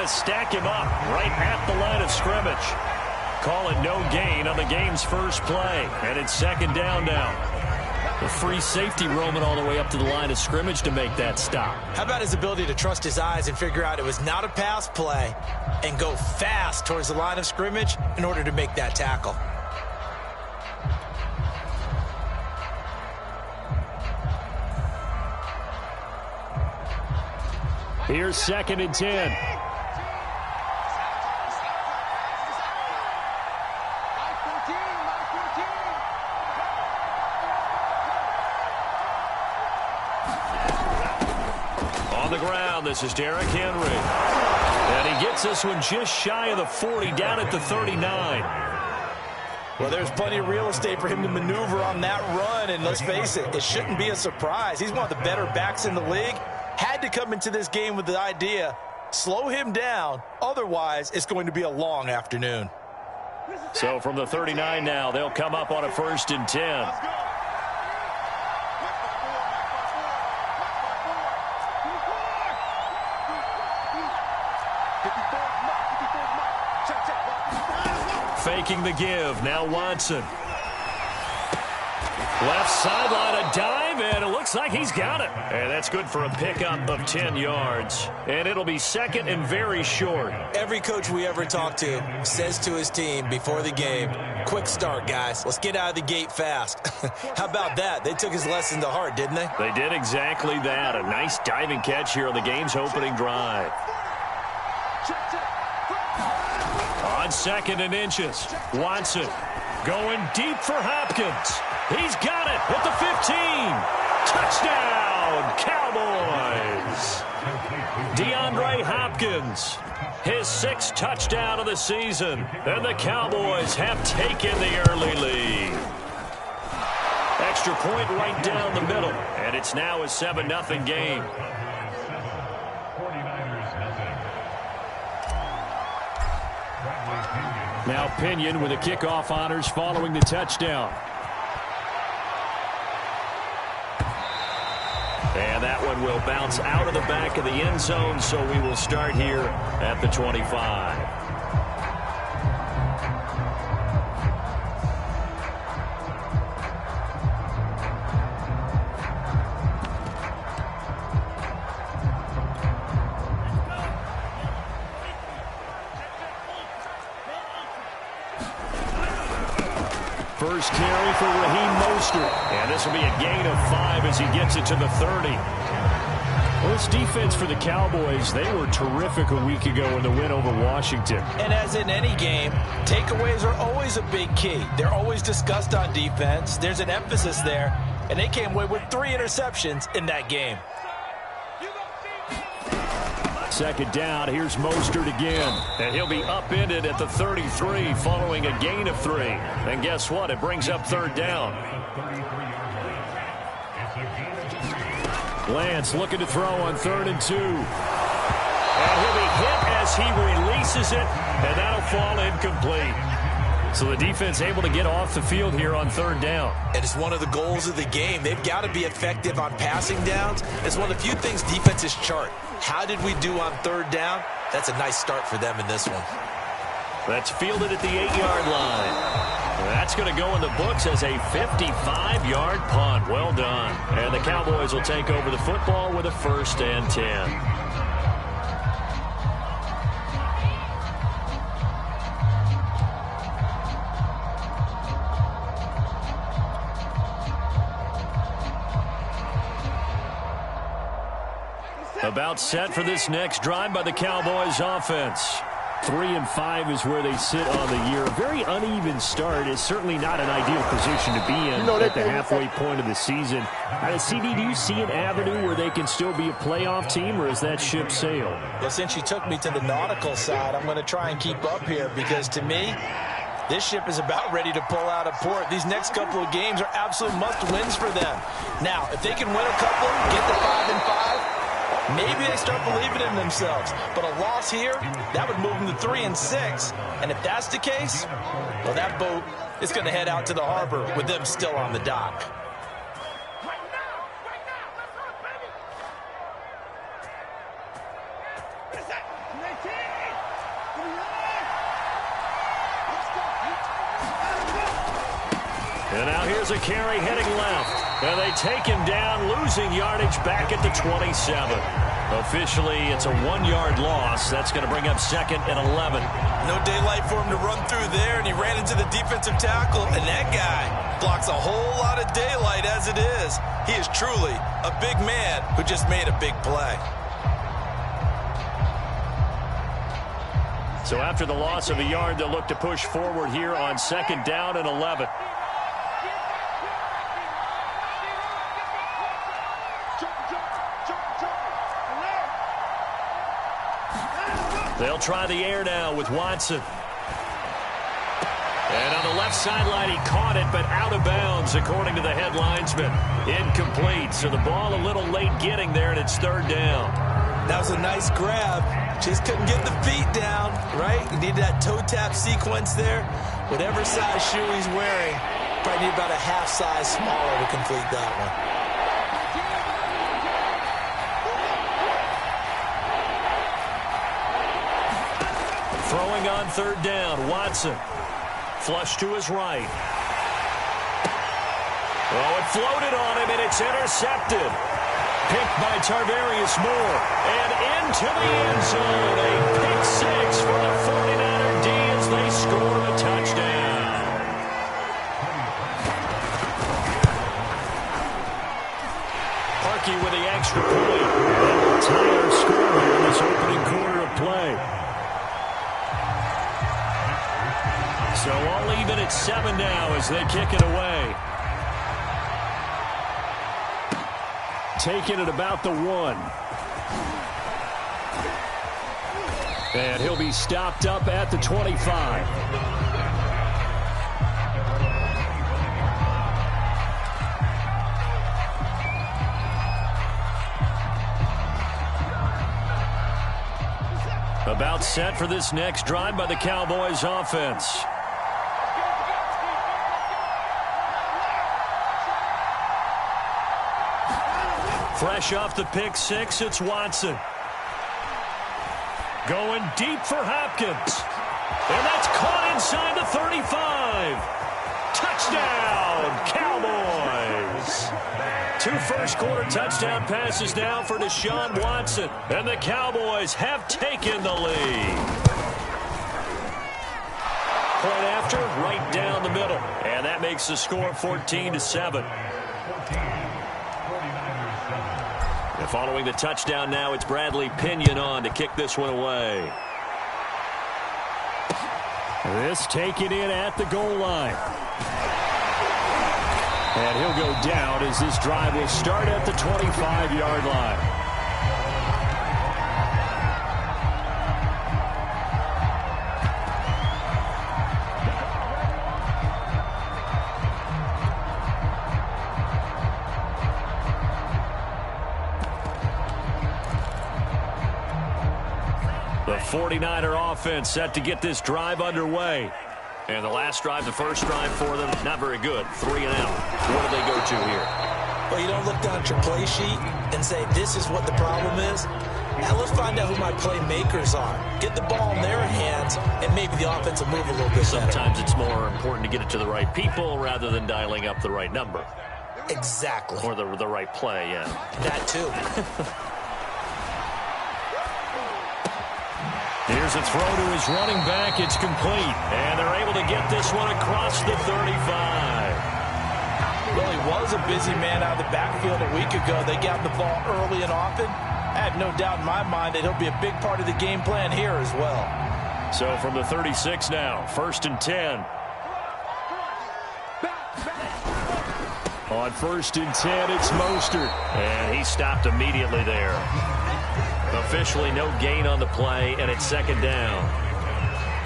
to stack him up right at the line of scrimmage. Call it no gain on the game's first play. And it's second down now. The free safety roaming all the way up to the line of scrimmage to make that stop. How about his ability to trust his eyes and figure out it was not a pass play and go fast towards the line of scrimmage in order to make that tackle. Here's second and 10. On the ground, this is Derrick Henry. And he gets this one just shy of the 40, down at the 39. Well, there's plenty of real estate for him to maneuver on that run, and let's face it, it shouldn't be a surprise. He's one of the better backs in the league. Had to come into this game with the idea, slow him down, otherwise it's going to be a long afternoon. So from the 39 now, they'll come up on a 1st and 10. Faking the give, now Watson. Left sideline, a dive, and it looks like he's got it. And that's good for a pickup of 10 yards. And it'll be second and very short. Every coach we ever talk to says to his team before the game, quick start, guys. Let's get out of the gate fast. How about that? They took his lesson to heart, didn't they? They did exactly that. A nice diving catch here on the game's opening drive. On second and inches, Watson going deep for Hopkins. He's got it at the 15. Touchdown, Cowboys. DeAndre Hopkins, his 6th touchdown of the season. And the Cowboys have taken the early lead. Extra point right down the middle. And it's now a 7-0 game. Now Pinion with the kickoff honors following the touchdown. And that one will bounce out of the back of the end zone, so we will start here at the 25. First carry for Raheem Mostert. And this will be a gain of 5 as he gets it to the 30. Well, this defense for the Cowboys, they were terrific a week ago in the win over Washington. And as in any game, takeaways are always a big key. They're always discussed on defense. There's an emphasis there. And they came away with 3 interceptions in that game. Second down, here's Mostert again. And he'll be upended at the 33 following a gain of 3. And guess what? It brings up 3rd down. Lance looking to throw on 3rd and 2. And he'll be hit as he releases it, and that'll fall incomplete. So the defense able to get off the field here on 3rd down. And it's one of the goals of the game. They've got to be effective on passing downs. It's one of the few things defenses chart. How did we do on 3rd down? That's a nice start for them in this one. That's fielded at the 8-yard line. That's going to go in the books as a 55-yard punt. Well done. And the Cowboys will take over the football with a 1st and 10. About set for this next drive by the Cowboys offense. 3-5 is where they sit on the year. A very uneven start is certainly not an ideal position to be in at the halfway point of the season. CD, do you see an avenue where they can still be a playoff team, or is that ship sailed? Well, since you took me to the nautical side, I'm going to try and keep up here because to me, this ship is about ready to pull out of port. These next couple of games are absolute must-wins for them. Now, if they can win a couple, get to 5-5, maybe they start believing in themselves. But a loss here, that would move them to 3-6. And if that's the case, well, that boat is going to head out to the harbor with them still on the dock. And now here's a carry heading left. And they take him down, losing yardage back at the 27. Officially, it's a 1-yard loss. That's going to bring up 2nd and 11. No daylight for him to run through there, and he ran into the defensive tackle, and that guy blocks a whole lot of daylight as it is. He is truly a big man who just made a big play. So after the loss of a yard, they'll look to push forward here on 2nd down and 11. They'll try the air now with Watson. And on the left sideline, he caught it, but out of bounds, according to the head linesman. Incomplete, so the ball a little late getting there, and it's 3rd down. That was a nice grab. Just couldn't get the feet down, right? He needed that toe tap sequence there. Whatever size shoe he's wearing, probably need about a half size smaller to complete that one. Throwing on 3rd down, Watson. Flush to his right. Oh, it floated on him, and it's intercepted. Picked by Tarvarius Moore. And into the end zone. A pick 6 for the 49er D as they score a touchdown. Parkey with the extra point. That will tie our score here in this opening quarter of play. So all even at 7 now as they kick it away. Taking it about the 1. And he'll be stopped up at the 25. About set for this next drive by the Cowboys offense. Fresh off the pick 6, it's Watson. Going deep for Hopkins. And that's caught inside the 35. Touchdown, Cowboys. 2 first-quarter touchdown passes now for Deshaun Watson. And the Cowboys have taken the lead. Point after, right down the middle. And that makes the score 14-7. And following the touchdown now, it's Bradley Pinion on to kick this one away. This taken in at the goal line. And he'll go down as this drive will start at the 25-yard line. The 49er offense set to get this drive underway. And the last drive, the first drive for them, not very good. 3 and out. What do they go to here? Well, you don't look down at your play sheet and say, this is what the problem is. Now let's find out who my playmakers are. Get the ball in their hands, and maybe the offense will move a little bit Sometimes better. It's more important to get it to the right people rather than dialing up the right number. Exactly. Or the right play, yeah. That too. Here's a throw to his running back. It's complete. And they're able to get this one across the 35. Well, he was a busy man out of the backfield a week ago. They got the ball early and often. I have no doubt in my mind that he'll be a big part of the game plan here as well. So from the 36 now, 1st and 10. On 1st and 10, it's Mostert. And he stopped immediately there. Officially no gain on the play, and it's 2nd down.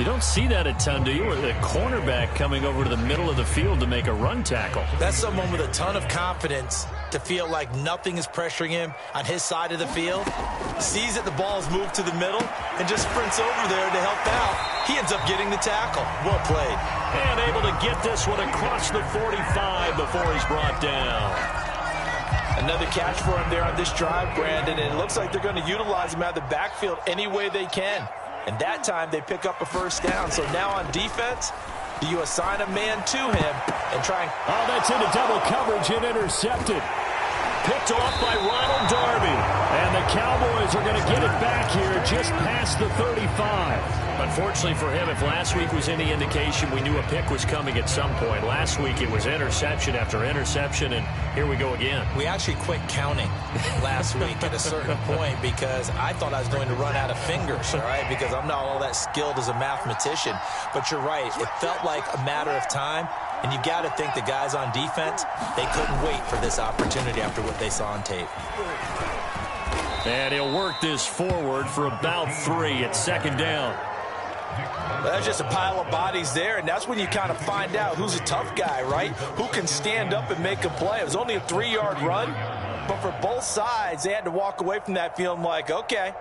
You don't see that a ton, do you? With a cornerback coming over to the middle of the field to make a run tackle. That's someone with a ton of confidence to feel like nothing is pressuring him on his side of the field. Sees that the ball is moved to the middle and just sprints over there to help out. He ends up getting the tackle. Well played. And able to get this one across the 45 before he's brought down. Another catch for him there on this drive, Brandon, and it looks like they're going to utilize him out of the backfield any way they can. And that time they pick up a first down. So now on defense, do you assign a man to him and try and... Oh, that's into double coverage and intercepted. Picked off by Ronald Darby. And the Cowboys are going to get it back here just past the 35. Unfortunately for him, if last week was any indication, we knew a pick was coming at some point. Last week it was interception after interception, and here we go again. We actually quit counting last week at a certain point because I thought I was going to run out of fingers, all right, because I'm not all that skilled as a mathematician. But you're right. It felt like a matter of time. And you got to think the guys on defense, they couldn't wait for this opportunity after what they saw on tape. And he'll work this forward for about 3 at second down. Well, that's just a pile of bodies there, and that's when you kind of find out who's a tough guy, right? Who can stand up and make a play. It was only a 3-yard run, but for both sides, they had to walk away from that feeling like, okay,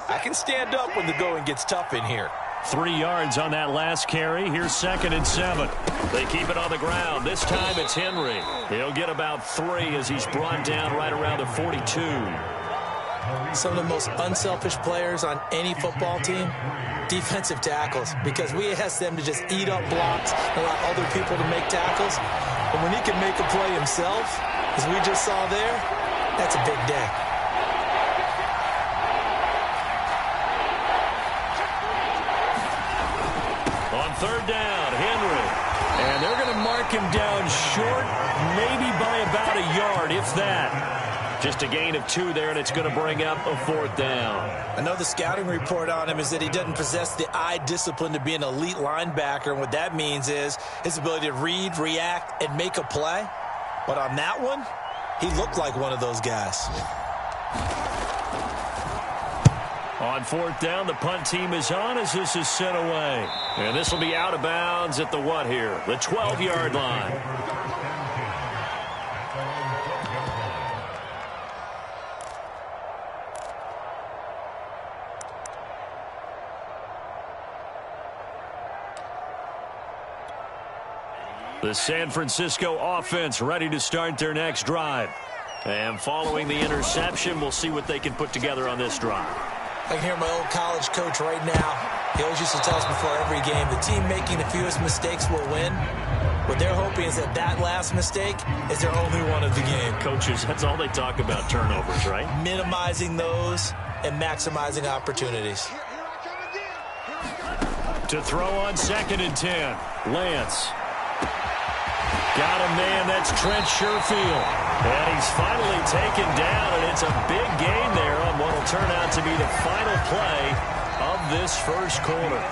I can stand up when the going gets tough in here. 3 yards on that last carry. Here's 2nd and 7. They keep it on the ground. This time it's Henry. He'll get about 3 as he's brought down right around the 42. Some of the most unselfish players on any football team, defensive tackles, because we ask them to just eat up blocks and allow other people to make tackles. But when he can make a play himself, as we just saw there, that's a big day. On 3rd down, Henry. And they're going to mark him down short, maybe by about a yard, if that. Just a gain of 2 there, and it's going to bring up a 4th down. I know the scouting report on him is that he doesn't possess the eye discipline to be an elite linebacker, and what that means is his ability to read, react, and make a play. But on that one, he looked like one of those guys. On 4th down, the punt team is on as this is sent away. And this will be out of bounds at the what here? The 12-yard line. The San Francisco offense ready to start their next drive. And following the interception, we'll see what they can put together on this drive. I can hear my old college coach right now. He always used to tell us before every game, the team making the fewest mistakes will win. What they're hoping is that that last mistake is their only one of the game. Coaches, that's all they talk about, turnovers, right? Minimizing those and maximizing opportunities. To throw on 2nd and 10, Lance. Got a man, that's Trent Sherfield. And he's finally taken down, and it's a big gain there on what will turn out to be the final play of this first quarter.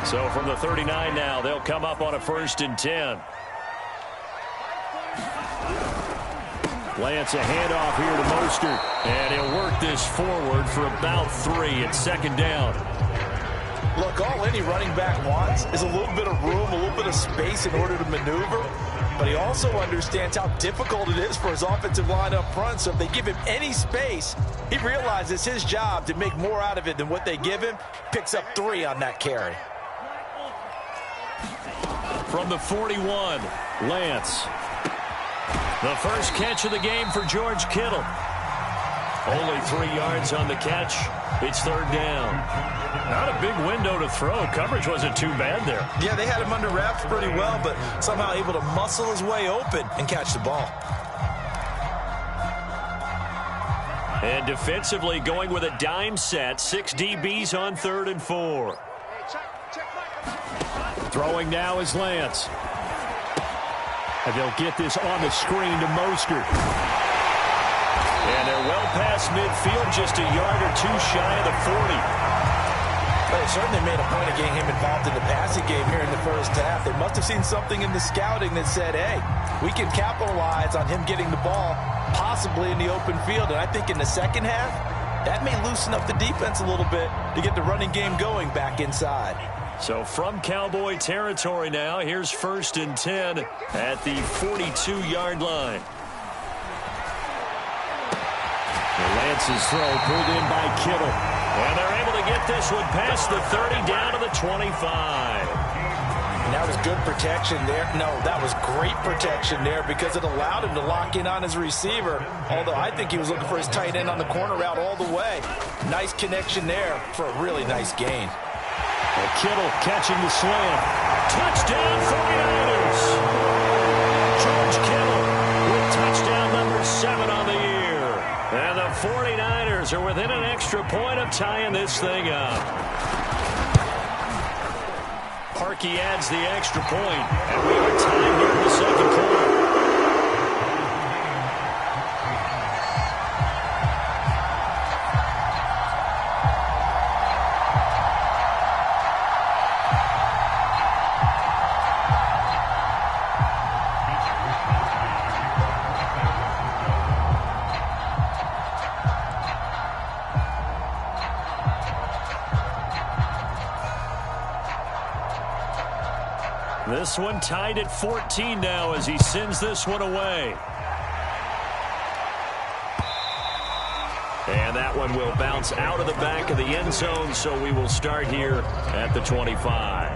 So from the 39 now, they'll come up on a 1st and 10. Lance, a handoff here to Mostert, and he'll work this forward for about 3 at 2nd down. Look, all any running back wants is a little bit of room, a little bit of space in order to maneuver, but he also understands how difficult it is for his offensive line up front, so if they give him any space, he realizes his job to make more out of it than what they give him, picks up 3 on that carry. From the 41, Lance. The first catch of the game for George Kittle. Only 3 yards on the catch. It's 3rd down. Not a big window to throw. Coverage wasn't too bad there. Yeah, they had him under wraps pretty well, but somehow able to muscle his way open and catch the ball. And defensively going with a dime set. 6 DBs on 3rd and 4. Throwing now is Lance. And they'll get this on the screen to Mostert. And they're well past midfield, just a yard or 2 shy of the 40. But they certainly made a point of getting him involved in the passing game here in the first half. They must have seen something in the scouting that said, hey, we can capitalize on him getting the ball possibly in the open field. And I think in the second half, that may loosen up the defense a little bit to get the running game going back inside. So from Cowboy territory now, here's 1st and 10 at the 42-yard line. Lance's throw pulled in by Kittle. And they're able to get this one past the 30 down to the 25. And that was good protection there. No, that was great protection there because it allowed him to lock in on his receiver. Although I think he was looking for his tight end on the corner route all the way. Nice connection there for a really nice gain. And Kittle catching the slam. Touchdown 49ers. George Kittle with touchdown number 7 on the year. And the 49ers are within an extra point of tying this thing up. Parkey adds the extra point, and we are tied here in the second quarter. This one tied at 14 now as he sends this one away. And that one will bounce out of the back of the end zone, so we will start here at the 25.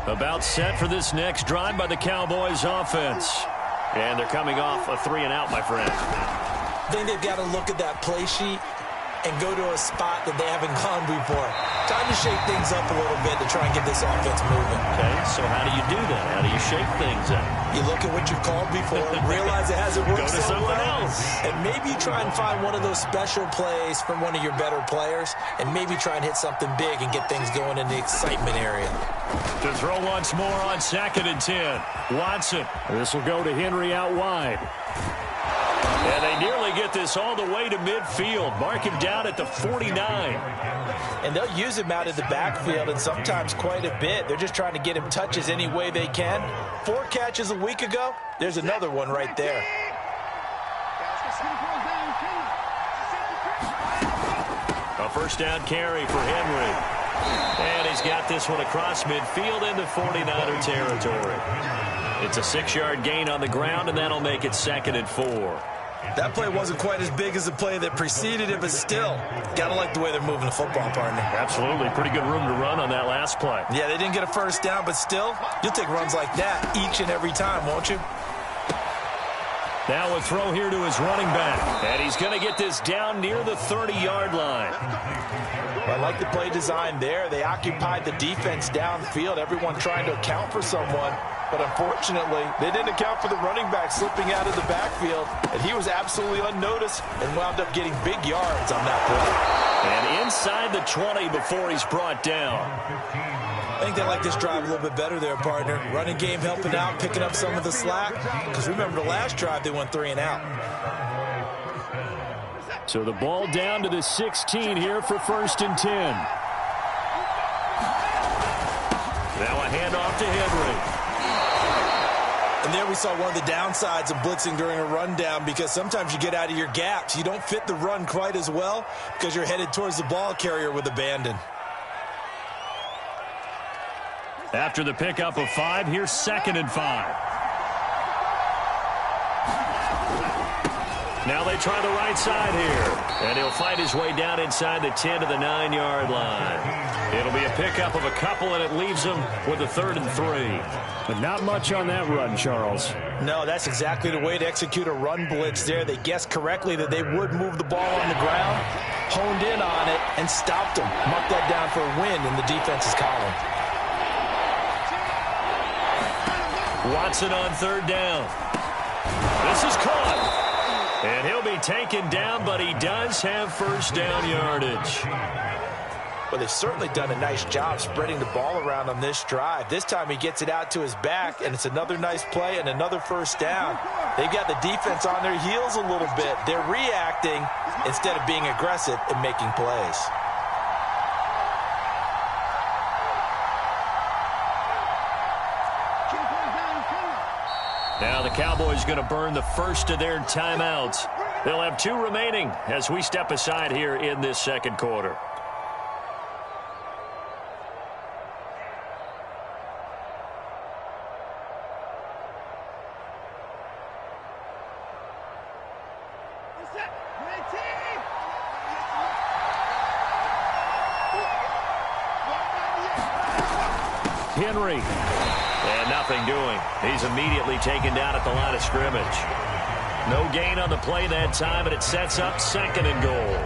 About set for this next drive by the Cowboys offense. And they're coming off a 3-and-out, my friend. I think they've got to look at that play sheet and go to a spot that they haven't gone before. Time to shake things up a little bit to try and get this offense moving. Okay, so how do you do that? How do you shake things up? You look at what you've called before, realize it hasn't worked Go to so something well, else. and maybe try and find one of those special plays from one of your better players, and maybe try and hit something big and get things going in the excitement area. To throw once more on 2nd and 10. Watson. This will go to Henry out wide. And they nearly get this all the way to midfield. Mark him down at the 49. And they'll use him out of the backfield, and sometimes quite a bit. They're just trying to get him touches any way they can. 4 catches a week ago. There's another one right there. A first down carry for Henry. And he's got this one across midfield into 49er territory. It's a 6-yard gain on the ground, and that'll make it 2nd and 4. That play wasn't quite as big as the play that preceded it, but still, gotta like the way they're moving the football, partner. Absolutely. Pretty good room to run on that last play. Yeah, they didn't get a first down, but still, you'll take runs like that each and every time, won't you? Now a throw here to his running back. And he's going to get this down near the 30-yard line. I like the play design there. They occupied the defense downfield, everyone trying to account for someone. But unfortunately, they didn't account for the running back slipping out of the backfield. And he was absolutely unnoticed and wound up getting big yards on that play. And inside the 20 before he's brought down. I think they like this drive a little bit better there, partner. Running game helping out, picking up some of the slack. Because remember the last drive, they went 3-and-out. So the ball down to the 16 here for 1st and 10. Now a handoff to Henry. And there we saw one of the downsides of blitzing during a rundown, because sometimes you get out of your gaps. You don't fit the run quite as well because you're headed towards the ball carrier with abandon. After the pickup of 5, here's 2nd and 5. Now they try the right side here. And he'll fight his way down inside the 10 to the 9-yard line. It'll be a pickup of a couple, and it leaves him with a 3rd and 3. But not much on that run, Charles. No, that's exactly the way to execute a run blitz there. They guessed correctly that they would move the ball on the ground, honed in on it, and stopped them. Marked that down for a win in the defense's column. Watson on 3rd down. This is caught. And he'll be taken down, but he does have first down yardage. Well, they've certainly done a nice job spreading the ball around on this drive. This time he gets it out to his back, and it's another nice play and another first down. They've got the defense on their heels a little bit. They're reacting instead of being aggressive and making plays. Now the Cowboys going to burn the first of their timeouts. They'll have 2 remaining as we step aside here in this second quarter. Henry. And nothing doing. He's immediately taken down at the line of scrimmage. No gain on the play that time, and it sets up 2nd and goal.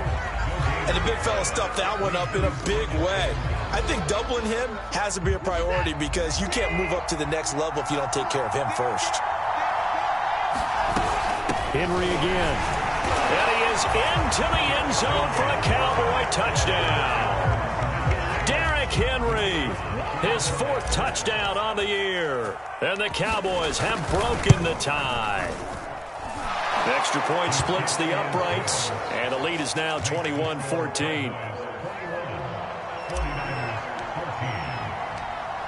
And the big fella stuffed that one up in a big way. I think doubling him has to be a priority because you can't move up to the next level if you don't take care of him first. Henry again. And he is into the end zone for a Cowboy touchdown. Derrick Henry, his 4th touchdown on the year. And the Cowboys have broken the tie. Extra point splits the uprights, and the lead is now 21-14.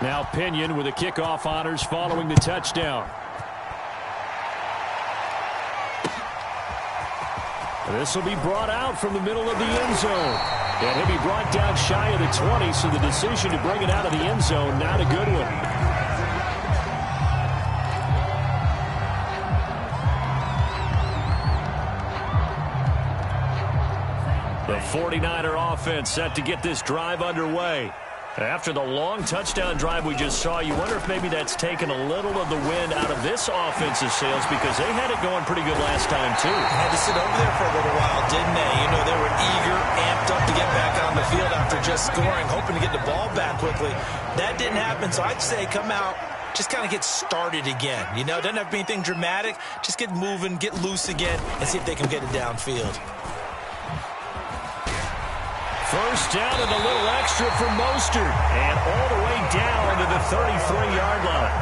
Now Pinion with the kickoff honors following the touchdown. This will be brought out from the middle of the end zone. And he'll be brought down shy of the 20, so the decision to bring it out of the end zone, not a good one. The 49er offense set to get this drive underway. After the long touchdown drive we just saw, you wonder if maybe that's taken a little of the wind out of this offensive sails because they had it going pretty good last time, too. Had to sit over there for a little while, didn't they? You know, they were eager, amped up to get back on the field after just scoring, hoping to get the ball back quickly. That didn't happen, so I'd say come out, just kind of get started again. You know, doesn't have to be anything dramatic. Just get moving, get loose again, and see if they can get it downfield. First down and a little extra for Mostert. And all the way down to the 33-yard line.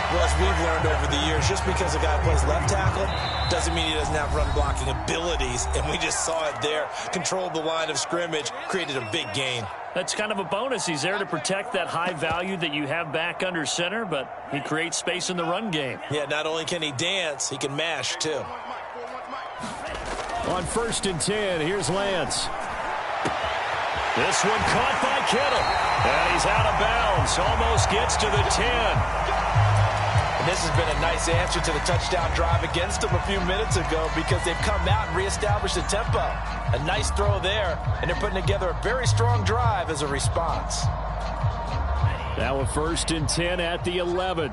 Well, as we've learned over the years, just because a guy plays left tackle doesn't mean he doesn't have run-blocking abilities. And we just saw it there. Controlled the line of scrimmage, created a big gain. That's kind of a bonus. He's there to protect that high value that you have back under center, but he creates space in the run game. Yeah, not only can he dance, he can mash, too. On 1st and 10, here's Lance. This one caught by Kittle. And he's out of bounds. Almost gets to the 10. And this has been a nice answer to the touchdown drive against them a few minutes ago because they've come out and reestablished the tempo. A nice throw there, and they're putting together a very strong drive as a response. Now a 1st and 10 at the 11.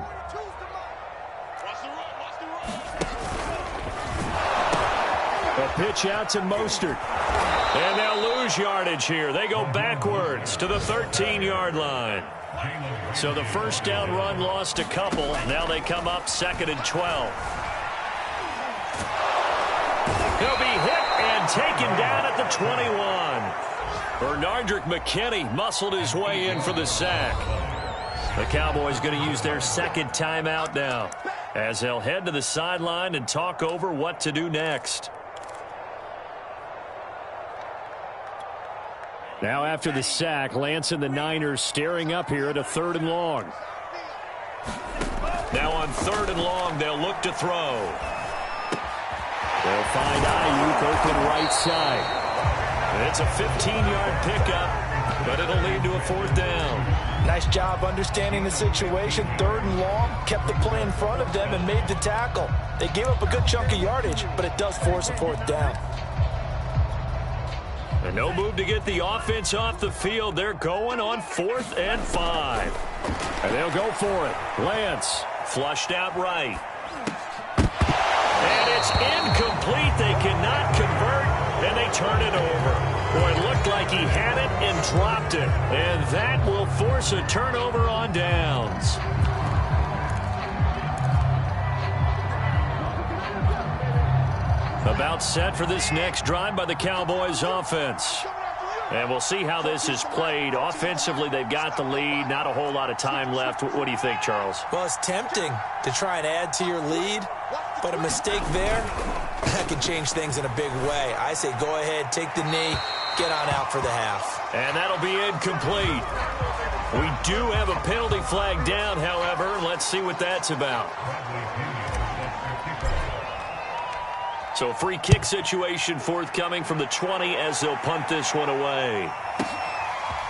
A pitch out to Mostert. And they'll lose yardage here. They go backwards to the 13-yard line. So the first down run lost a couple. Now they come up 2nd and 12. He'll be hit and taken down at the 21. Bernardrick McKinney muscled his way in for the sack. The Cowboys going to use their 2nd timeout now as they'll head to the sideline and talk over what to do next. Now after the sack, Lance and the Niners staring up here at a 3rd and long. Now on 3rd and long, they'll look to throw. They'll find Ayuk open right side. It's a 15-yard pickup, but it'll lead to a 4th down. Nice job understanding the situation. 3rd and long, kept the play in front of them and made the tackle. They gave up a good chunk of yardage, but it does force a 4th down. And no move to get the offense off the field. They're going on 4th and 5. And they'll go for it. Lance flushed out right. And it's incomplete. They cannot convert, and they turn it over. Boy, it looked like he had it and dropped it. And that will force a turnover on downs. About set for this next drive by the Cowboys offense. And we'll see how this is played. Offensively, they've got the lead. Not a whole lot of time left. What do you think, Charles? Well, it's tempting to try and add to your lead, but a mistake there, that can change things in a big way. I say go ahead, take the knee, get on out for the half. And that'll be incomplete. We do have a penalty flag down, however. Let's see what that's about. So free kick situation forthcoming from the 20 as they'll punt this one away.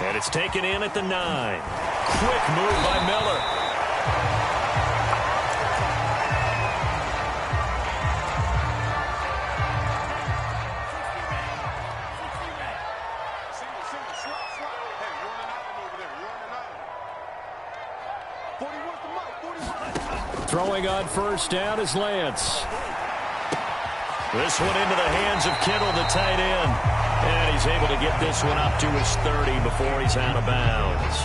And it's taken in at the 9. Quick move by Miller. Throwing on first down is Lance. This one into the hands of Kittle, the tight end. And he's able to get this one up to his 30 before he's out of bounds.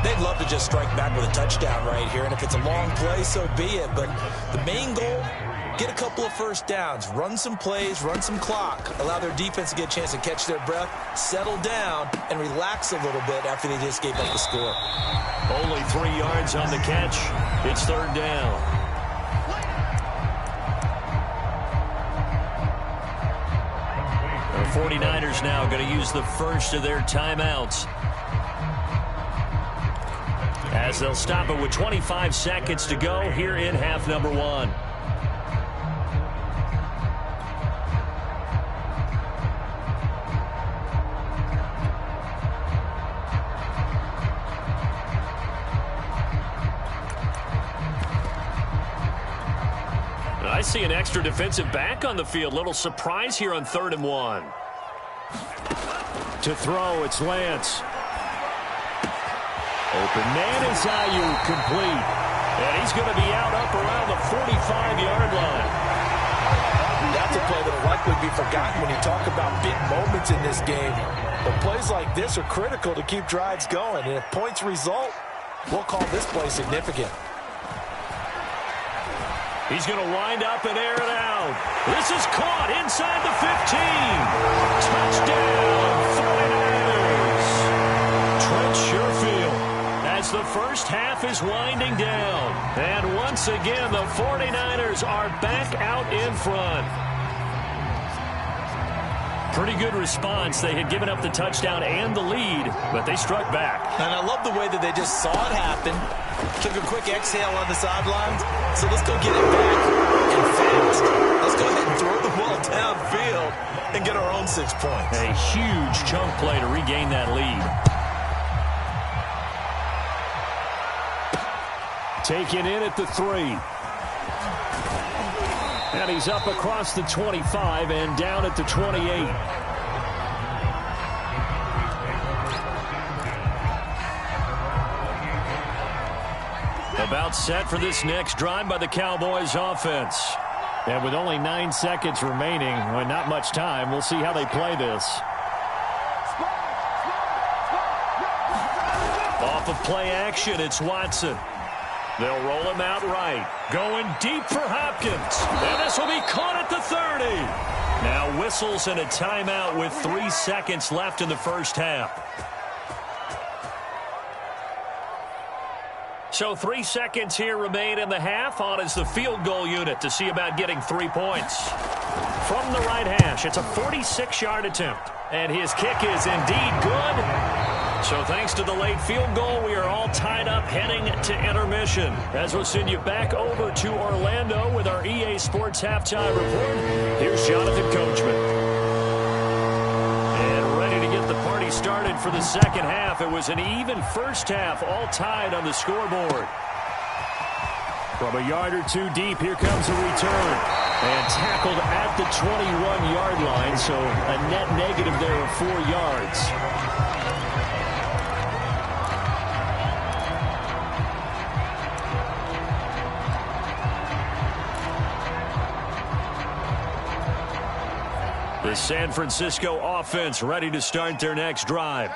They'd love to just strike back with a touchdown right here, and if it's a long play, so be it. But the main goal, get a couple of first downs, run some plays, run some clock, allow their defense to get a chance to catch their breath, settle down, and relax a little bit after they just gave up the score. Only 3 yards on the catch. It's third down. The 49ers now going to use the first of their timeouts, as they'll stop it with 25 seconds to go here in half number 1. I see an extra defensive back on the field. Little surprise here on 3rd and 1. To throw, it's Lance. Open man is Ayuk, complete. And he's going to be out up around the 45-yard line. That's a play that will likely be forgotten when you talk about big moments in this game. But plays like this are critical to keep drives going. And if points result, we'll call this play significant. He's going to wind up and air it out. This is caught inside the 15. Touchdown, 49ers. Trent Sherfield, as the first half is winding down. And once again, the 49ers are back out in front. Pretty good response. They had given up the touchdown and the lead, but they struck back. And I love the way that they just saw it happen. Took a quick exhale on the sidelines. So let's go get it back and fast. Let's go ahead and throw the ball downfield and get our own 6 points. A huge chunk play to regain that lead. Taken in at the 3. And he's up across the 25 and down at the 28. About set for this next drive by the Cowboys offense. And with only 9 seconds remaining, well, not much time, we'll see how they play this. Off of play action, it's Watson. They'll roll him out right. Going deep for Hopkins. And this will be caught at the 30. Now whistles and a timeout with 3 seconds left in the first half. So 3 seconds here remain in the half. On is the field goal unit to see about getting 3 points. From the right hash, it's a 46-yard attempt. And his kick is indeed good. So thanks to the late field goal, we are all tied up heading to intermission. As we'll send you back over to Orlando with our EA Sports Halftime Report, here's Jonathan Coachman. And ready to get the party started for the second half. It was an even first half, all tied on the scoreboard. From a yard or 2 deep, here comes a return. And tackled at the 21-yard line, so a net negative there of 4 yards. The San Francisco offense ready to start their next drive.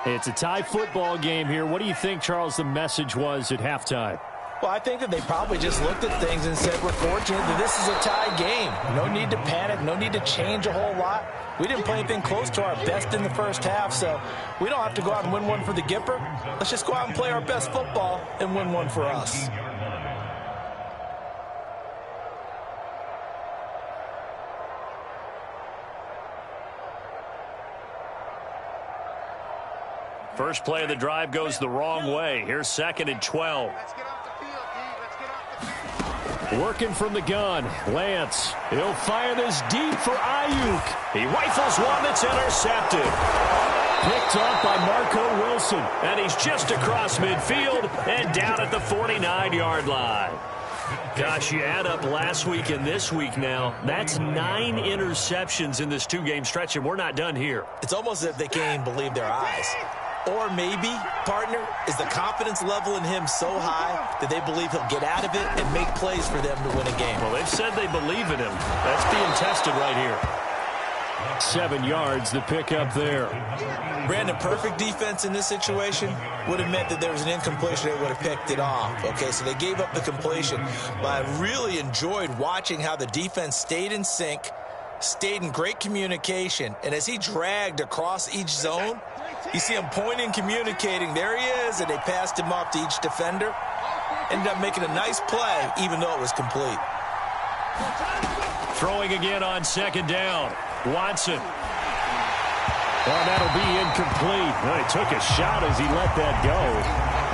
It's a tie football game here. What do you think, Charles, the message was at halftime? Well, I think that they probably just looked at things and said, we're fortunate that this is a tie game. No need to panic, no need to change a whole lot. We didn't play anything close to our best in the first half, so we don't have to go out and win one for the Gipper. Let's just go out and play our best football and win one for us. First play of the drive goes the wrong way. Here's 2nd and 12. Working from the gun, Lance. He'll fire this deep for Ayuk. He rifles one that's intercepted. Picked up by Marco Wilson. And he's just across midfield and down at the 49-yard line. Gosh, you add up last week and this week now. That's 9 interceptions in this 2-game stretch, and we're not done here. It's almost as if they can't even believe their eyes. Or maybe, partner, is the confidence level in him so high that they believe he'll get out of it and make plays for them to win a game. Well, they've said they believe in him. That's being tested right here. 7 yards, the pickup there. Brandon, perfect defense in this situation would have meant that there was an incompletion. They would have picked it off. Okay, so they gave up the completion. But I really enjoyed watching how the defense stayed in sync, stayed in great communication, and as he dragged across each zone, you see him pointing, communicating. There he is, and they passed him off to each defender. Ended up making a nice play, even though it was complete. Throwing again on second down. Watson. Well, that'll be incomplete. Well, he took a shot as he let that go.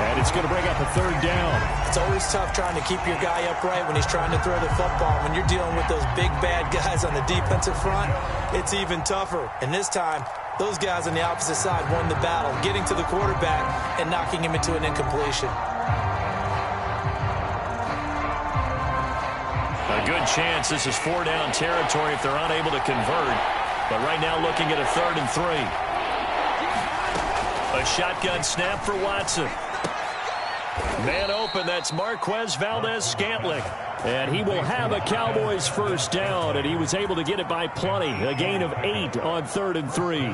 And it's going to bring up a third down. It's always tough trying to keep your guy upright when he's trying to throw the football. When you're dealing with those big, bad guys on the defensive front, it's even tougher. And this time, those guys on the opposite side won the battle, getting to the quarterback and knocking him into an incompletion. A good chance this is 4-down territory if they're unable to convert. But right now looking at a 3rd and 3. A shotgun snap for Watson. Man open, that's Marquez Valdes-Scantling. And he will have a Cowboys first down, and he was able to get it by plenty. A gain of 8 on 3rd and 3.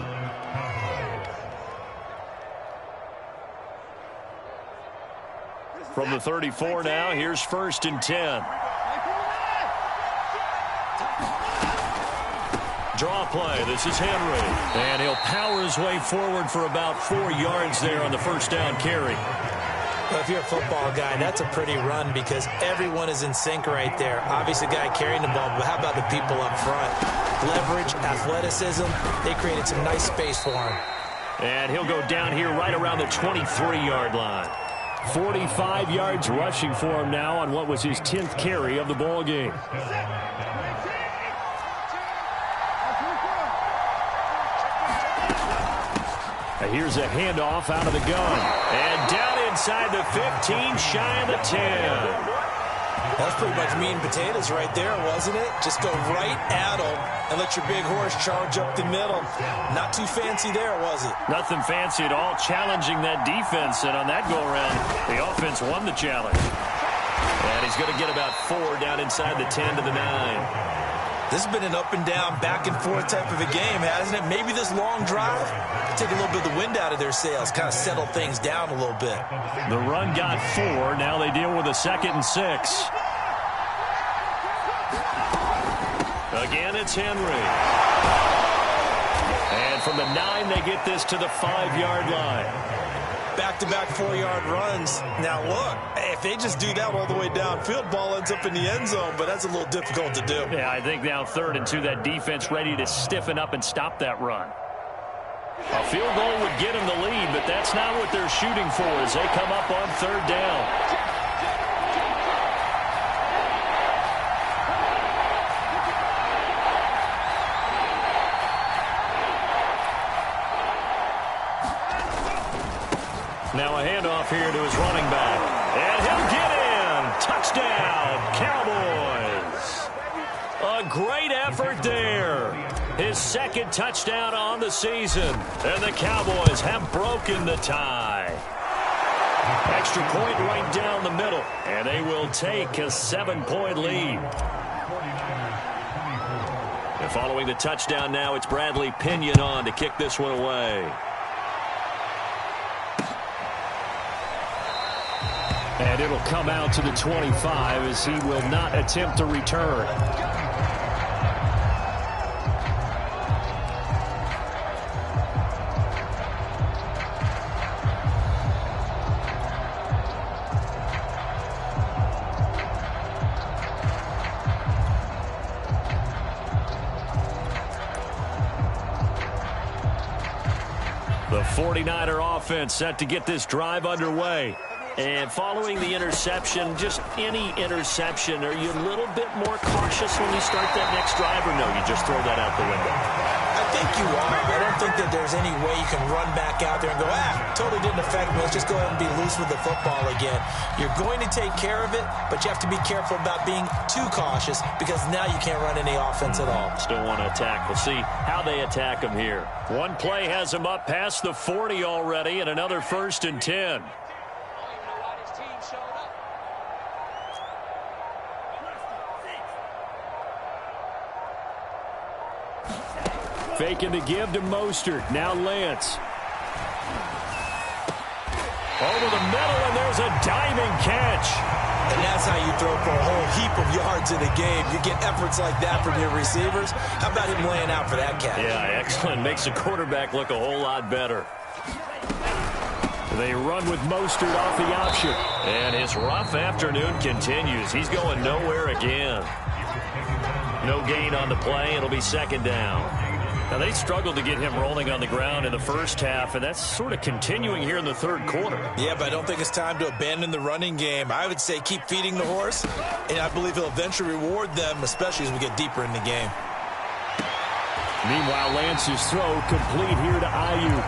From the 34 now, here's 1st and 10. Draw play. This is Henry. And he'll power his way forward for about 4 yards there on the first down carry. Well, if you're a football guy, that's a pretty run because everyone is in sync right there. Obviously, the guy carrying the ball, but how about the people up front? Leverage, athleticism, they created some nice space for him. And he'll go down here right around the 23-yard line. 45 yards rushing for him now on what was his 10th carry of the ball game. Here's a handoff out of the gun. And down inside the 15, shy of the 10. That's pretty much meat and potatoes right there, wasn't it? Just go right at them and let your big horse charge up the middle. Not too fancy there, was it? Nothing fancy at all, challenging that defense. And on that go-around, the offense won the challenge. And he's going to get about 4 down inside the 10 to the 9. This has been an up and down, back and forth type of a game, hasn't it? Maybe this long drive take a little bit of the wind out of their sails, kind of settle things down a little bit. The run got 4. Now they deal with a 2nd and 6. Again, it's Henry. And from the 9, they get this to the 5-yard line. Back-to-back 4-yard runs. Now, look, if they just do that all the way downfield, ball ends up in the end zone, but that's a little difficult to do. Yeah, I think now 3rd and 2, that defense ready to stiffen up and stop that run. A field goal would get them the lead, but that's not what they're shooting for as they come up on 3rd down. Now a handoff here to his running back. And he'll get in. Touchdown, Cowboys. A great effort there. His 2nd touchdown on the season. And the Cowboys have broken the tie. Extra point right down the middle. And they will take a 7-point lead. And following the touchdown now, it's Bradley Pinion on to kick this one away. And it'll come out to the 25 as he will not attempt to return. The 49er offense set to get this drive underway. And following the interception, just any interception, are you a little bit more cautious when you start that next drive, or no, you just throw that out the window? I think you are. I don't think that there's any way you can run back out there and go, totally didn't affect me. Let's just go ahead and be loose with the football again. You're going to take care of it, but you have to be careful about being too cautious because now you can't run any offense at all. Still want to attack. We'll see how they attack him here. One play has him up past the 40 already, and another 1st and 10. Faking the give to Mostert. Now Lance. Over the middle, and there's a diving catch. And that's how you throw for a whole heap of yards in a game. You get efforts like that from your receivers. How about him laying out for that catch? Yeah, excellent. Makes the quarterback look a whole lot better. They run with Mostert off the option. And his rough afternoon continues. He's going nowhere again. No gain on the play. It'll be 2nd down. Now, they struggled to get him rolling on the ground in the first half, and that's sort of continuing here in the 3rd quarter. Yeah, but I don't think it's time to abandon the running game. I would say keep feeding the horse, and I believe he'll eventually reward them, especially as we get deeper in the game. Meanwhile, Lance's throw complete here to Ayuk.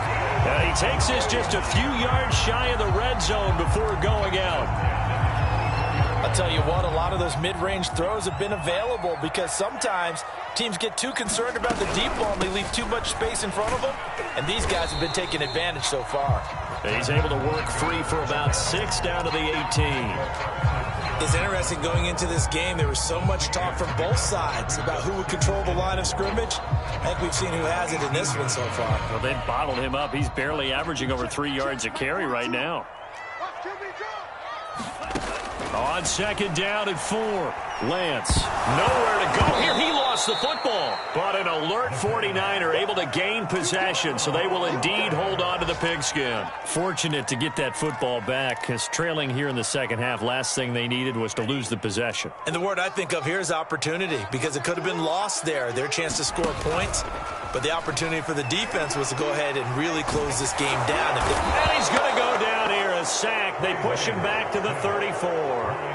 He takes this just a few yards shy of the red zone before going out. I'll tell you what, a lot of those mid-range throws have been available because sometimes teams get too concerned about the deep ball and they leave too much space in front of them, and these guys have been taking advantage so far. He's able to work free for about 6 down to the 18. It's interesting going into this game. There was so much talk from both sides about who would control the line of scrimmage. I think we've seen who has it in this one so far. Well, they bottled him up. He's barely averaging over 3 yards a carry right now. On 2nd down and 4. Lance, nowhere to go here. He lost the football. But an alert 49er able to gain possession, so they will indeed hold on to the pigskin. Fortunate to get that football back, because trailing here in the 2nd half, last thing they needed was to lose the possession. And the word I think of here is opportunity, because it could have been lost there, their chance to score points. But the opportunity for the defense was to go ahead and really close this game down. And he's going to go down here, a sack. They push him back to the 34.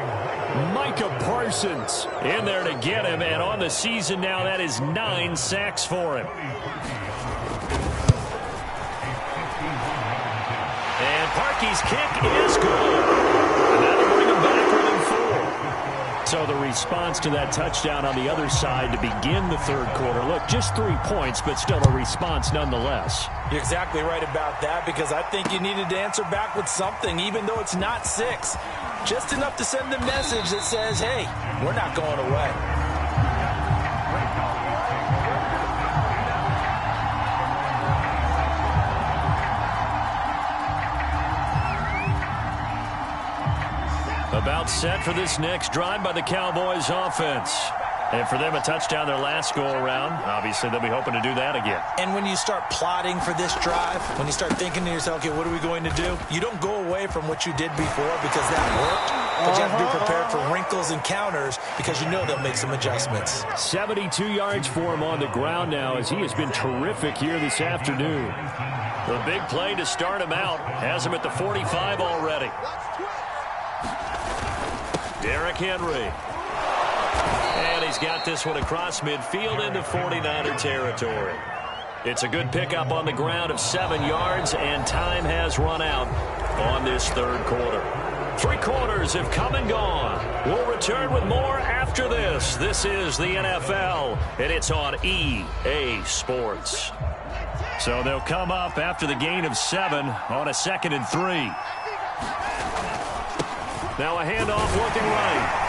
Micah Parsons in there to get him, and on the season now, that is 9 sacks for him. And Parkey's kick is good. And that'll bring him back within 4. So the response to that touchdown on the other side to begin the 3rd quarter. Look, just 3 points, but still a response nonetheless. You're exactly right about that, because I think you needed to answer back with something, even though it's not 6. Just enough to send the message that says, hey, we're not going away. About set for this next drive by the Cowboys offense. And for them, a touchdown their last go-around. Obviously, they'll be hoping to do that again. And when you start plotting for this drive, when you start thinking to yourself, okay, what are we going to do? You don't go away from what you did before because that worked. But you have to be prepared for wrinkles and counters because you know they'll make some adjustments. 72 yards for him on the ground now as he has been terrific here this afternoon. The big play to start him out has him at the 45 already. Derrick Henry. And he's got this one across midfield into 49er territory. It's a good pickup on the ground of 7 yards, and time has run out on this 3rd quarter. 3 quarters have come and gone. We'll return with more after this. This is the NFL, and it's on EA Sports. So they'll come up after the gain of 7 on a 2nd and 3. Now a handoff looking right.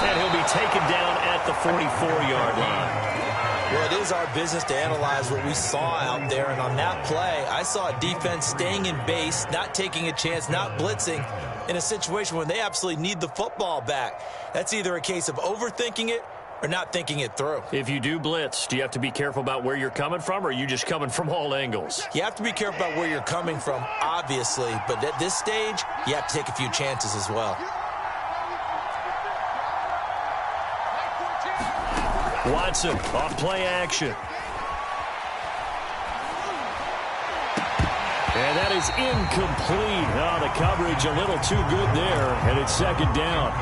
And he'll be taken down at the 44-yard line. Well, it is our business to analyze what we saw out there. And on that play, I saw a defense staying in base, not taking a chance, not blitzing in a situation where they absolutely need the football back. That's either a case of overthinking it or not thinking it through. If you do blitz, do you have to be careful about where you're coming from, or are you just coming from all angles? You have to be careful about where you're coming from, obviously. But at this stage, you have to take a few chances as well. Watson off play action. And that is incomplete. Oh, the coverage a little too good there, and it's 2nd down.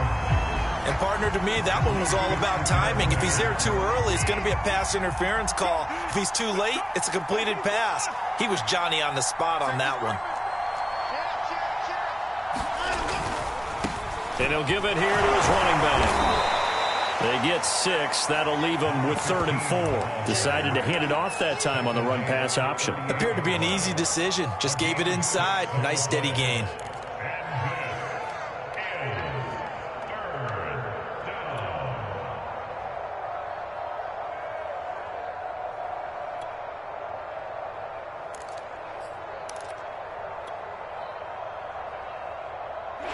And, partner, to me, that one was all about timing. If he's there too early, it's going to be a pass interference call. If he's too late, it's a completed pass. He was Johnny on the spot on that one. And he'll give it here to his running back. They get 6. That'll leave them with 3rd and 4. Decided to hand it off that time on the run-pass option. Appeared to be an easy decision. Just gave it inside. Nice steady gain.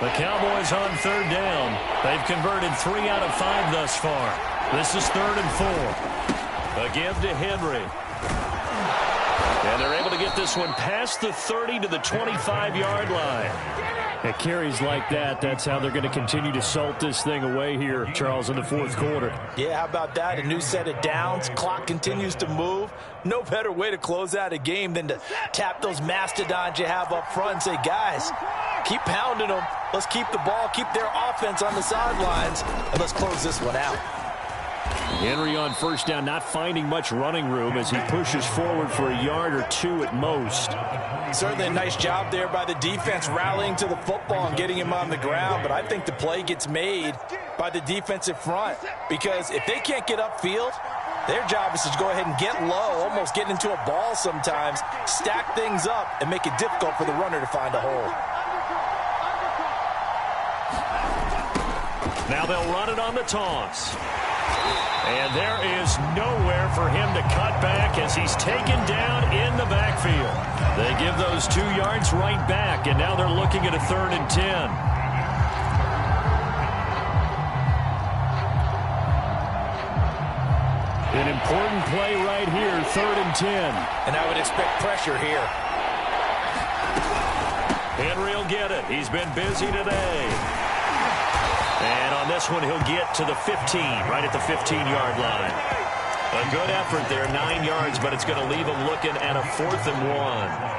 The Cowboys on 3rd down. They've converted 3 out of 5 thus far. This is 3rd and 4. A give to Henry. And they're able to get this one past the 30 to the 25-yard line. At carries like that, that's how they're going to continue to salt this thing away here, Charles, in the 4th quarter. Yeah, how about that? A new set of downs. Clock continues to move. No better way to close out a game than to tap those mastodons you have up front and say, guys, keep pounding them. Let's keep the ball, keep their offense on the sidelines, and let's close this one out. Henry on 1st down, not finding much running room as he pushes forward for a yard or 2 at most. Certainly a nice job there by the defense rallying to the football and getting him on the ground, but I think the play gets made by the defensive front because if they can't get upfield, their job is to go ahead and get low, almost get into a ball sometimes, stack things up, and make it difficult for the runner to find a hole. Now they'll run it on the toss. And there is nowhere for him to cut back as he's taken down in the backfield. They give those 2 yards right back, and now they're looking at a 3rd and 10. An important play right here, 3rd and 10. And I would expect pressure here. Henry will get it. He's been busy today. And on this one, he'll get to the 15, right at the 15-yard line. A good effort there, 9 yards, but it's going to leave him looking at a 4th and 1.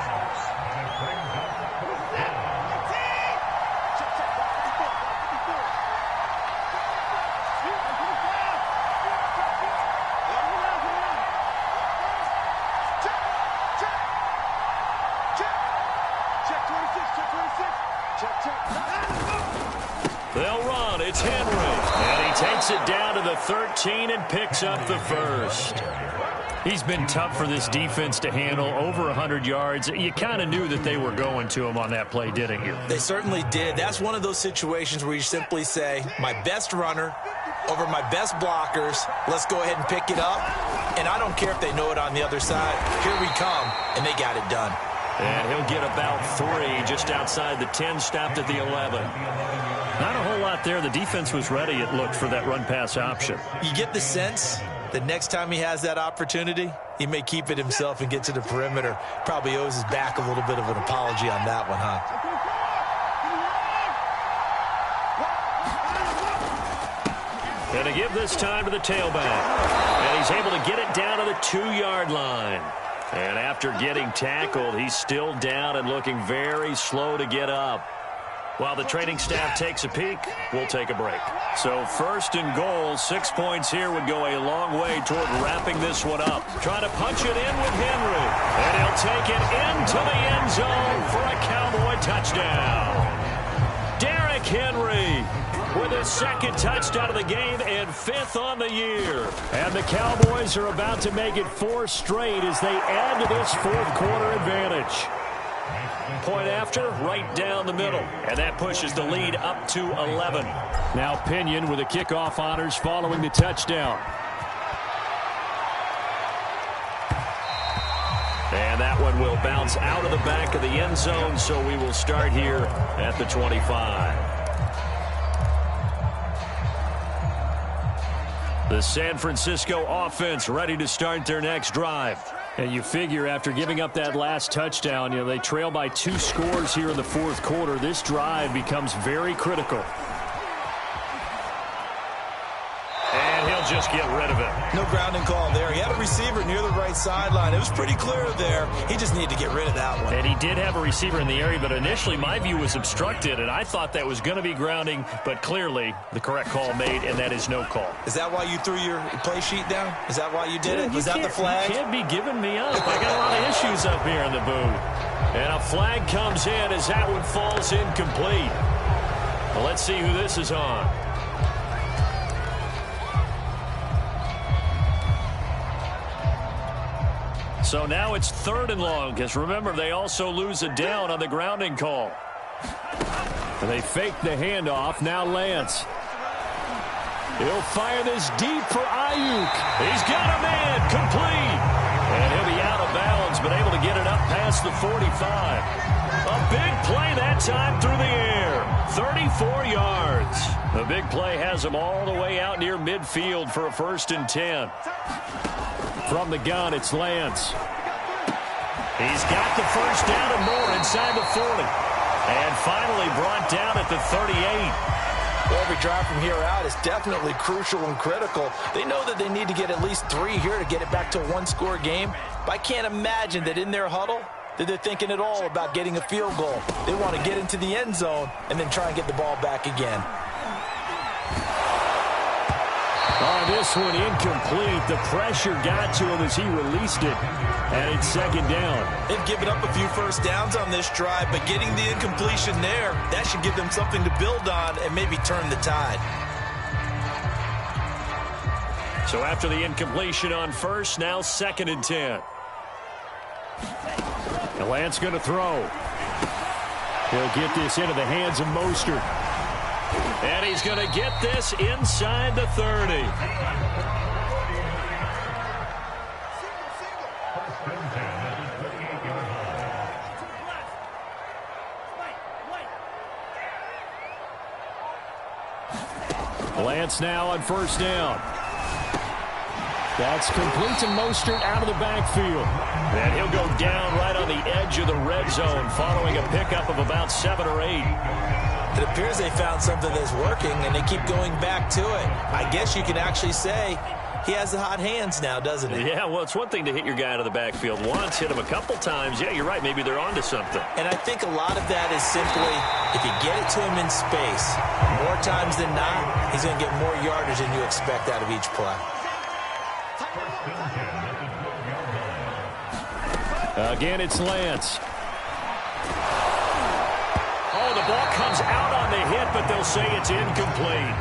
They'll run. It's Henry. And he takes it down to the 13 and picks up the 1st. He's been tough for this defense to handle, over 100 yards. You kind of knew that they were going to him on that play, didn't you? They certainly did. That's one of those situations where you simply say, my best runner over my best blockers. Let's go ahead and pick it up. And I don't care if they know it on the other side. Here we come, and they got it done. And he'll get about 3 just outside the 10, stopped at the 11. Not a whole lot there. The defense was ready, it looked, for that run-pass option. You get the sense that next time he has that opportunity, he may keep it himself and get to the perimeter. Probably owes his back a little bit of an apology on that one, huh? And to give this time to the tailback. And he's able to get it down to the 2-yard line. And after getting tackled, he's still down and looking very slow to get up. While the training staff takes a peek, we'll take a break. So 1st and goal, 6 points here would go a long way toward wrapping this one up. Trying to punch it in with Henry. And he'll take it into the end zone for a Cowboy touchdown. Derrick Henry with his 2nd touchdown of the game and 5th on the year. And the Cowboys are about to make it 4 straight as they add to this 4th quarter advantage. Point after, right down the middle. And that pushes the lead up to 11. Now Pinion with the kickoff honors following the touchdown. And that one will bounce out of the back of the end zone, so we will start here at the 25. The San Francisco offense ready to start their next drive. And you figure after giving up that last touchdown, they trail by 2 scores here in the 4th quarter. This drive becomes very critical. And he'll they'll just get rid of it. No grounding call there. He had a receiver near the right sideline. It was pretty clear there. He just needed to get rid of that one. And he did have a receiver in the area, but initially my view was obstructed, and I thought that was going to be grounding, but clearly the correct call made, and that is no call. Is that why you threw your play sheet down? Is that why you did it? Was that the flag? You can't be giving me up. I got a lot of issues up here in the booth. And a flag comes in as that one falls incomplete. Well, let's see who this is on. So now it's 3rd and long, because remember, they also lose a down on the grounding call. And they fake the handoff. Now Lance. He'll fire this deep for Ayuk. He's got a man, complete. And he'll be out of bounds, but able to get it up past the 45. A big play that time through the air. 34 yards. The big play has him all the way out near midfield for a 1st and 10. From the gun, it's Lance. He's got the first down and more inside the 40. And finally brought down at the 38. Every drive from here out is definitely crucial and critical. They know that they need to get at least 3 here to get it back to a one-score game. But I can't imagine that in their huddle that they're thinking at all about getting a field goal. They want to get into the end zone and then try and get the ball back again. On this one, incomplete. The pressure got to him as he released it. And it's 2nd down. They've given up a few first downs on this drive, but getting the incompletion there, that should give them something to build on and maybe turn the tide. So after the incompletion on 1st, now 2nd and 10. And Lance going to throw. He'll get this into the hands of Mostert. And he's going to get this inside the 30. Lance now on 1st down. That's complete to Mostert out of the backfield. And he'll go down right on the edge of the red zone following a pickup of about 7 or 8. It appears they found something that's working, and they keep going back to it. I guess you can actually say he has the hot hands now, doesn't he? Yeah, well, it's one thing to hit your guy out of the backfield once, hit him a couple times. Yeah, you're right. Maybe they're onto something. And I think a lot of that is simply if you get it to him in space, more times than not, he's going to get more yardage than you expect out of each play. Again, it's Lance. Oh, the ball comes out on the hit, but they'll say it's incomplete.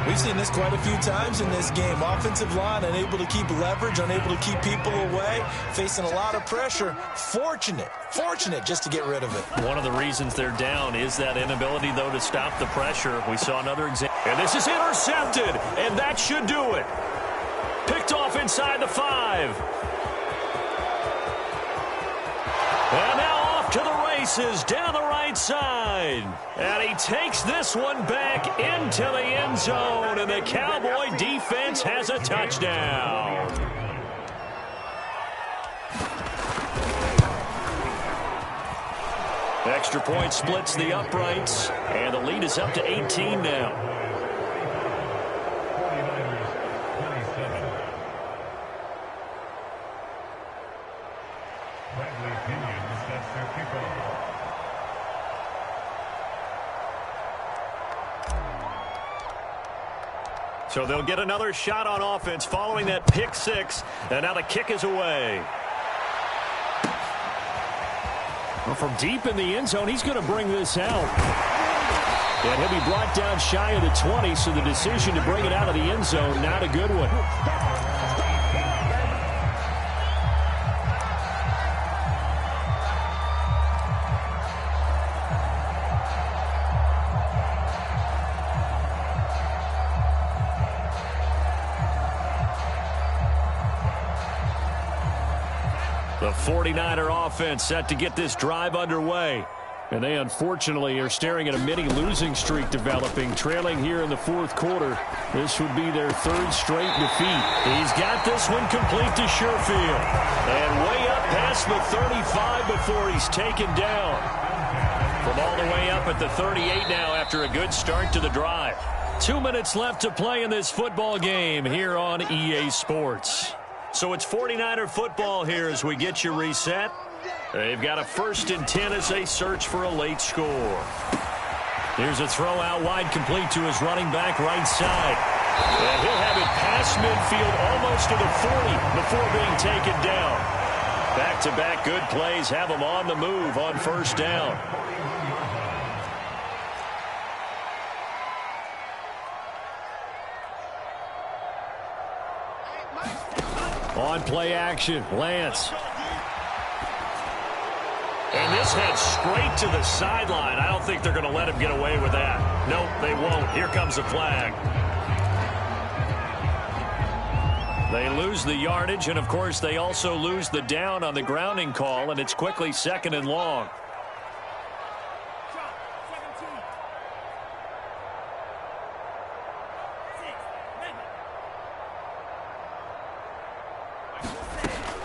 We've seen this quite a few times in this game. Offensive line unable to keep leverage, unable to keep people away, facing a lot of pressure. Fortunate just to get rid of it. One of the reasons they're down is that inability, though, to stop the pressure. We saw another example. And this is intercepted, and that should do it. Picked off inside the 5. And now off to the races down the right side. And he takes this one back into the end zone. And the Cowboy defense has a touchdown. Extra point splits the uprights. And the lead is up to 18 now. So they'll get another shot on offense following that pick 6. And now the kick is away. Well, from deep in the end zone, he's going to bring this out. And he'll be brought down shy of the 20, so the decision to bring it out of the end zone, not a good one. The 49er offense set to get this drive underway. And they unfortunately are staring at a mini losing streak developing, trailing here in the 4th quarter. This would be their 3rd straight defeat. He's got this one complete to Sherfield. And way up past the 35 before he's taken down. From all the way up at the 38 now after a good start to the drive. 2 minutes left to play in this football game here on EA Sports. So it's 49er football here as we get you reset. They've got a 1st and 10 as they search for a late score. Here's a throw out wide, complete to his running back right side. And he'll have it past midfield almost to the 40 before being taken down. Back-to-back good plays have him on the move on 1st down. On play action, Lance. And this heads straight to the sideline. I don't think they're going to let him get away with that. Nope, they won't. Here comes the flag. They lose the yardage, and, of course, they also lose the down on the grounding call, and it's quickly 2nd and long.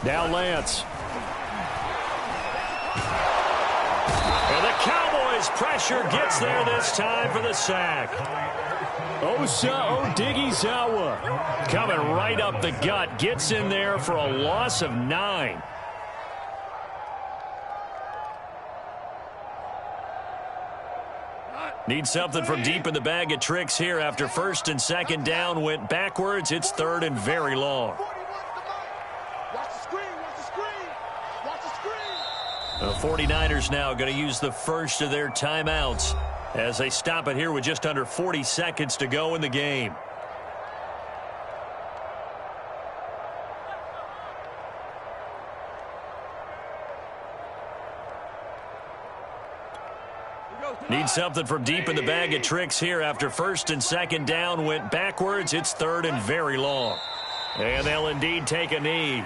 Now Lance. And the Cowboys pressure gets there this time for the sack. Osa Odighizuwa coming right up the gut. Gets in there for a loss of 9. Need something from deep in the bag of tricks here after 1st and 2nd down went backwards. It's 3rd and very long. The 49ers now going to use the first of their timeouts as they stop it here with just under 40 seconds to go in the game. Need something from deep in the bag of tricks here after 1st and 2nd down went backwards. It's 3rd and very long. And they'll indeed take a knee.